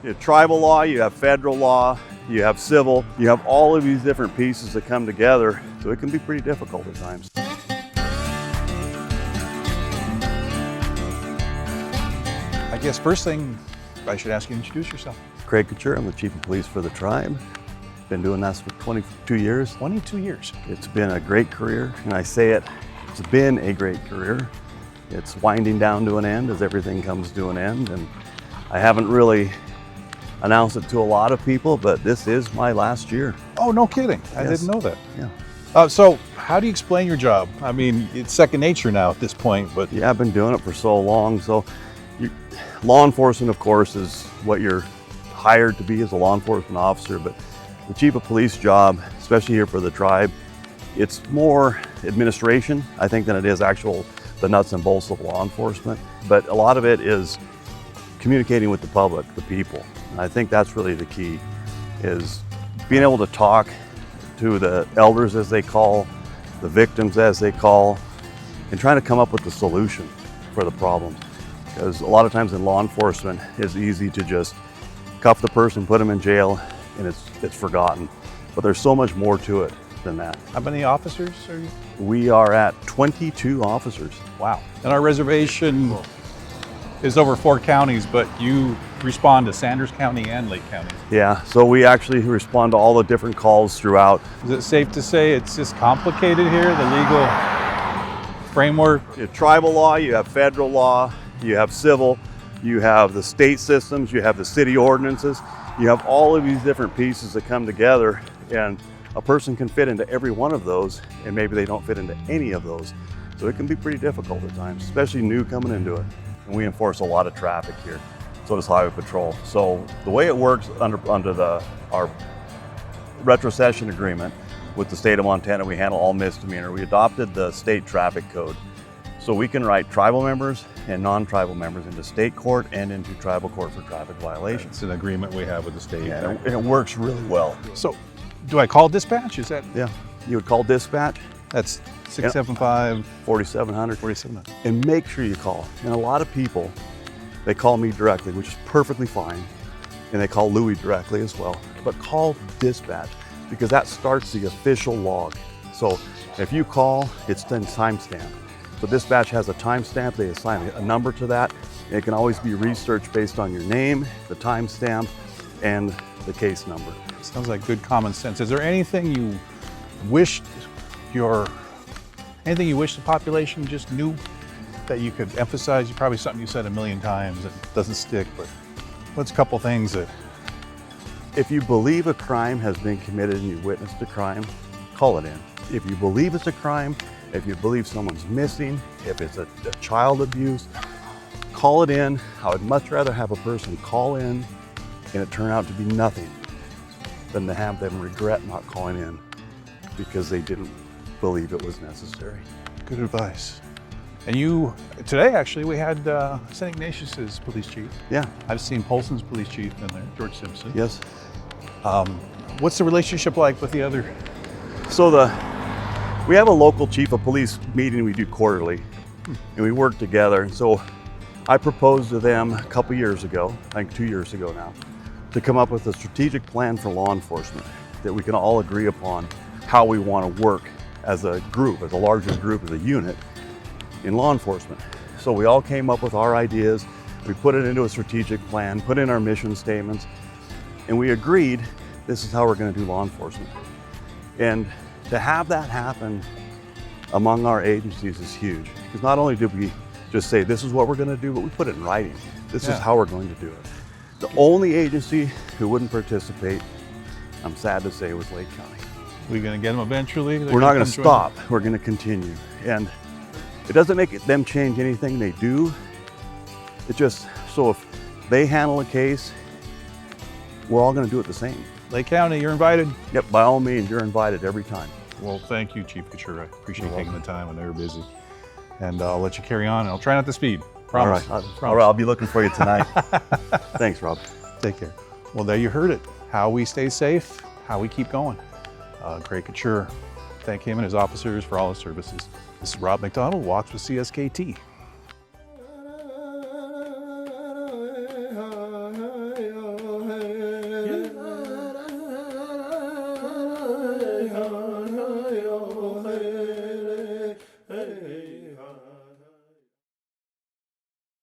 You have tribal law, you have federal law, you have civil, you have all of these different pieces that come together, so it can be pretty difficult at times. I guess first thing, I should ask you to introduce yourself. Craige Couture, I'm the Chief of Police for the tribe. Been doing this for 22 years. 22 years. It's been a great career, and I say it's been a great career. It's winding down to an end as everything comes to an end, and I haven't really announced it to a lot of people, but this is my last year. Oh, no kidding. I Yes. didn't know that. Yeah. So how do you explain your job? I mean, it's second nature now at this point, but Yeah, I've been doing it for so long. Law enforcement, of course, is what you're hired to be as a law enforcement officer, but the chief of police job, especially here for the tribe, it's more administration, I think, than it is the nuts and bolts of law enforcement. But a lot of it is communicating with the public, the people. And I think that's really the key, is being able to talk to the elders, as they call, the victims, as they call, and trying to come up with the solution for the problem. Because a lot of times in law enforcement, it's easy to just cuff the person, put them in jail, and it's forgotten. But there's so much more to it than that. how many officers are you? We are at 22 officers. Wow. And our reservation is over 4 counties, but you respond to Sanders County and Lake County. Yeah, so we actually respond to all the different calls throughout. Is it safe to say it's just complicated here, the legal framework? You have tribal law, you have federal law, you have civil, you have the state systems, you have the city ordinances, you have all of these different pieces that come together, and a person can fit into every one of those, and maybe they don't fit into any of those. So it can be pretty difficult at times, especially new coming into it. And we enforce a lot of traffic here. So does Highway Patrol. So the way it works under our retrocession agreement with the state of Montana, we handle all misdemeanor. We adopted the state traffic code. So we can write tribal members and non-tribal members into state court and into tribal court for traffic violations. It's an agreement we have with the state. Yeah, and it works really well. So do I call dispatch? Is that? Yeah, you would call dispatch, That's 675 4700, 47. and make sure you call. And a lot of people, they call me directly, which is perfectly fine. And they call Louis directly as well. But call dispatch, because that starts the official log. So if you call, it's then timestamped. So dispatch has a timestamp, they assign a number to that. It can always be researched based on your name, the timestamp, and the case number. Sounds like good common sense. Is there anything you wish the population just knew that you could emphasize? Probably something you said a million times that doesn't stick, but what's a couple things that? If you believe a crime has been committed and you witnessed a crime, call it in. If you believe it's a crime, if you believe someone's missing, if it's a child abuse, call it in. I would much rather have a person call in and it turn out to be nothing than to have them regret not calling in because they didn't believe it was necessary. Good advice. And today actually we had St. Ignatius's police chief. Yeah, I've seen Polson's police chief in there, George Simpson. yes. What's the relationship like with the other? So we have a local chief of police meeting we do quarterly, and we work together. And so I proposed to them a couple years ago, I think 2 years ago now, to come up with a strategic plan for law enforcement that we can all agree upon how we want to work as a group, as a larger group, as a unit in law enforcement. So we all came up with our ideas, we put it into a strategic plan, put in our mission statements, and we agreed this is how we're going to do law enforcement. And to have that happen among our agencies is huge, because not only did we just say this is what we're going to do, but we put it in writing. This is how we're going to do it. The only agency who wouldn't participate, I'm sad to say, was Lake County. We're going to get them eventually? We're not going to stop. We're going to continue. And it doesn't make them change anything they do. It just, so if they handle a case, we're all going to do it the same. Lake County, you're invited. Yep, by all means, you're invited every time. Well, thank you, Chief Couture. I appreciate taking the time when they were busy. And I'll let you carry on, and I'll try not to speed. Promise. All right, I'll be looking for you tonight. Thanks, Rob. Take care. Well, there you heard it. How we stay safe, how we keep going. Craige Couture, thank him and his officers for all his services. This is Rob McDonald, Walks with CSKT. Hey,